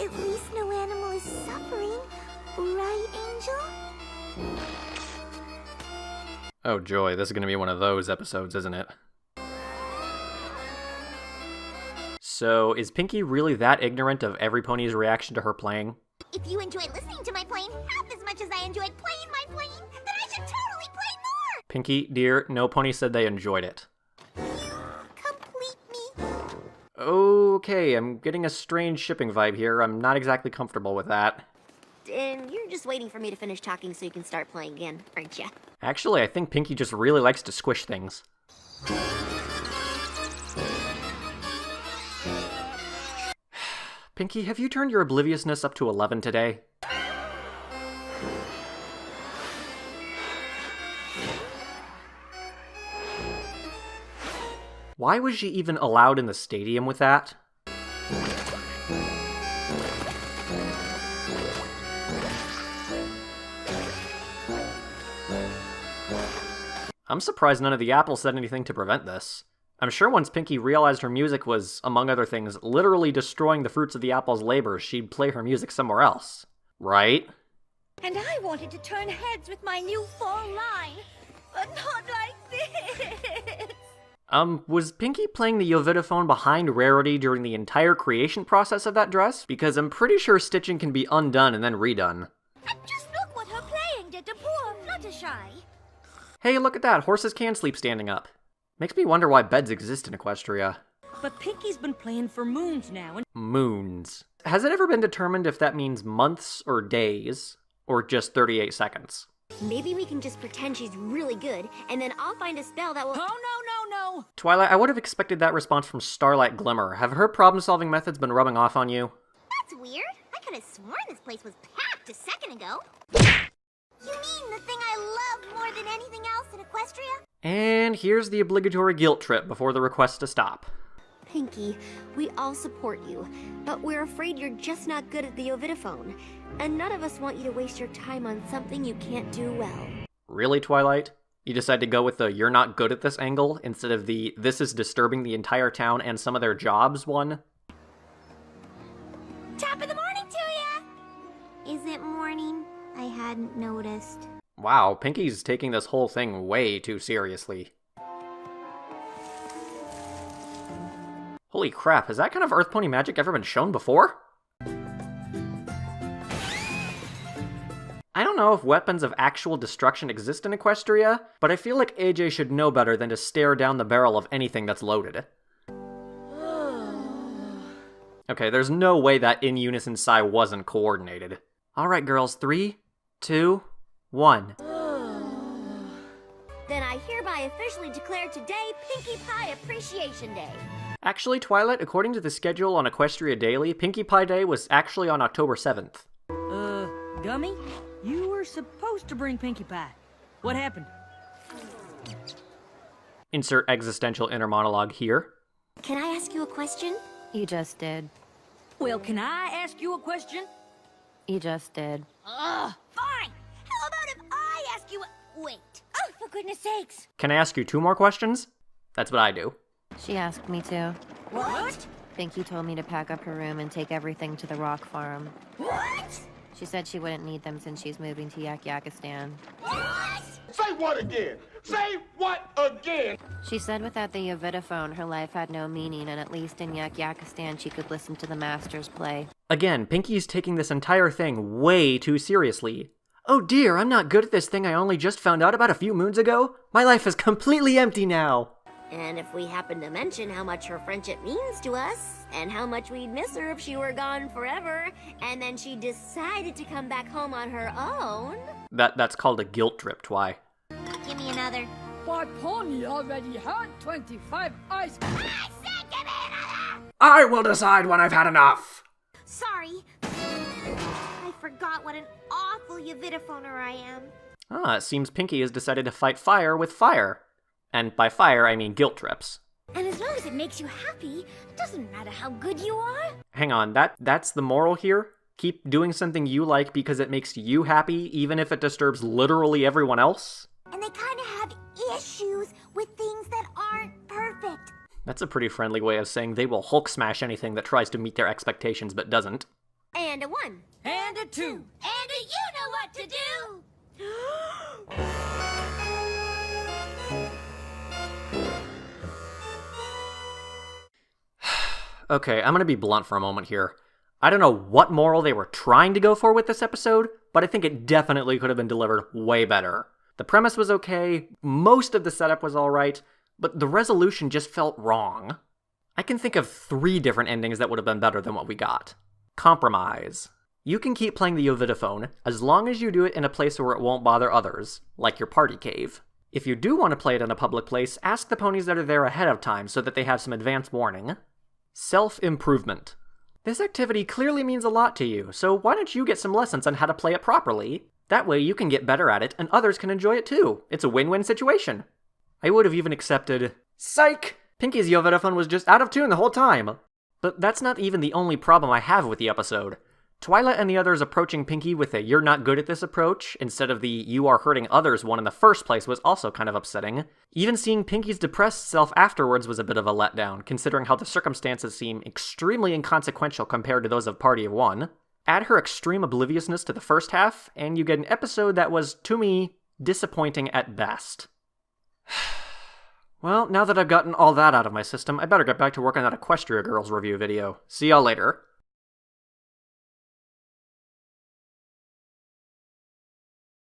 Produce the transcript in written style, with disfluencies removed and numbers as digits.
At least no animal is suffering. Right, Angel? Oh joy, this is gonna be one of those episodes, isn't it? So, is Pinky really that ignorant of every pony's reaction to her playing? If you enjoy listening to my playing half as much as I enjoyed playing my playing, then I should totally play more! Pinky, dear, no pony said they enjoyed it. You complete me. Okay, I'm getting a strange shipping vibe here. I'm not exactly comfortable with that. And you're just waiting for me to finish talking so you can start playing again, aren't ya? Actually, I think Pinky just really likes to squish things. Pinky, have you turned your obliviousness up to 11 today? Why was she even allowed in the stadium with that? I'm surprised none of the apples said anything to prevent this. I'm sure once Pinky realized her music was, among other things, literally destroying the fruits of the apple's labor, she'd play her music somewhere else. Right? And I wanted to turn heads with my new fall line, but not like this. Was Pinky playing the Yovitaphone behind Rarity during the entire creation process of that dress? Because I'm pretty sure stitching can be undone and then redone. And just look what her playing did to poor Fluttershy. Hey, look at that, horses can sleep standing up. Makes me wonder why beds exist in Equestria. But Pinky's been playing for moons now, and Moons. Has it ever been determined if that means months or days, or just 38 seconds? Maybe we can just pretend she's really good, and then I'll find a spell that will— Oh, no! Twilight, I would have expected that response from Starlight Glimmer. Have her problem-solving methods been rubbing off on you? That's weird. I could have sworn this place was packed a second ago. You mean the thing I love more than anything else in Equestria? And here's the obligatory guilt trip before the request to stop. Pinky, we all support you, but we're afraid you're just not good at the Yovitaphone, and none of us want you to waste your time on something you can't do well. Really, Twilight? You decide to go with the you're not good at this angle instead of the this is disturbing the entire town and some of their jobs one? Top of the morning to ya! Is it morning? I hadn't noticed. Wow, Pinky's taking this whole thing way too seriously. Holy crap, has that kind of Earth Pony magic ever been shown before? I don't know if weapons of actual destruction exist in Equestria, but I feel like AJ should know better than to stare down the barrel of anything that's loaded. Okay, there's no way that in unison sigh wasn't coordinated. Alright girls, 3, 2, 1. Then I hereby officially declare today Pinkie Pie Appreciation Day. Actually, Twilight, according to the schedule on Equestria Daily, Pinkie Pie Day was actually on October 7th. Gummy? You were supposed to bring Pinkie Pie. What happened? Insert existential inner monologue here. Can I ask you a question? You just did. Well, can I ask you a question? You just did. Fine. How about if I ask you wait. Oh, for goodness sakes. Can I ask you 2 more questions? That's what I do. She asked me to. What? Pinky told me to pack up her room and take everything to the rock farm. What? She said she wouldn't need them since she's moving to Yakistan. What? Say what again? Say what again? She said without the Yovitaphone, her life had no meaning, and at least in Yakistan she could listen to the masters play. Again, Pinky's taking this entire thing way too seriously. Oh dear, I'm not good at this thing I only just found out about a few moons ago. My life is completely empty now. And if we happen to mention how much her friendship means to us, and how much we'd miss her if she were gone forever, and then she decided to come back home on her own... That's called a guilt trip, Twy. Give me another. My pony already had 25 ice cream. I said give me another! I will decide when I've had enough! Sorry. I forgot what an awful Yovitaphoner I am. Ah, it seems Pinky has decided to fight fire with fire. And by fire, I mean guilt trips. And as long as it makes you happy, it doesn't matter how good you are. Hang on, that's the moral here? Keep doing something you like because it makes you happy, even if it disturbs literally everyone else? And they kind of have issues with things that aren't perfect. That's a pretty friendly way of saying they will Hulk smash anything that tries to meet their expectations but doesn't. And a 1. And a 2. And you know what to do! Okay, I'm gonna be blunt for a moment here. I don't know what moral they were trying to go for with this episode, but I think it definitely could have been delivered way better. The premise was okay, most of the setup was alright, but the resolution just felt wrong. I can think of 3 different endings that would have been better than what we got. Compromise. You can keep playing the Ovidophone as long as you do it in a place where it won't bother others, like your party cave. If you do want to play it in a public place, ask the ponies that are there ahead of time so that they have some advance warning. Self-improvement. This activity clearly means a lot to you, so why don't you get some lessons on how to play it properly? That way you can get better at it and others can enjoy it too. It's a win-win situation. I would have even accepted, psych! Pinky's Ovidophone was just out of tune the whole time. But that's not even the only problem I have with the episode. Twilight and the others approaching Pinky with a "you're not good at this" approach, instead of the "you are hurting others" one in the first place, was also kind of upsetting. Even seeing Pinky's depressed self afterwards was a bit of a letdown, considering how the circumstances seem extremely inconsequential compared to those of Party of One. Add her extreme obliviousness to the first half, and you get an episode that was, to me, disappointing at best. Well, now that I've gotten all that out of my system, I better get back to work on that Equestria Girls review video. See y'all later.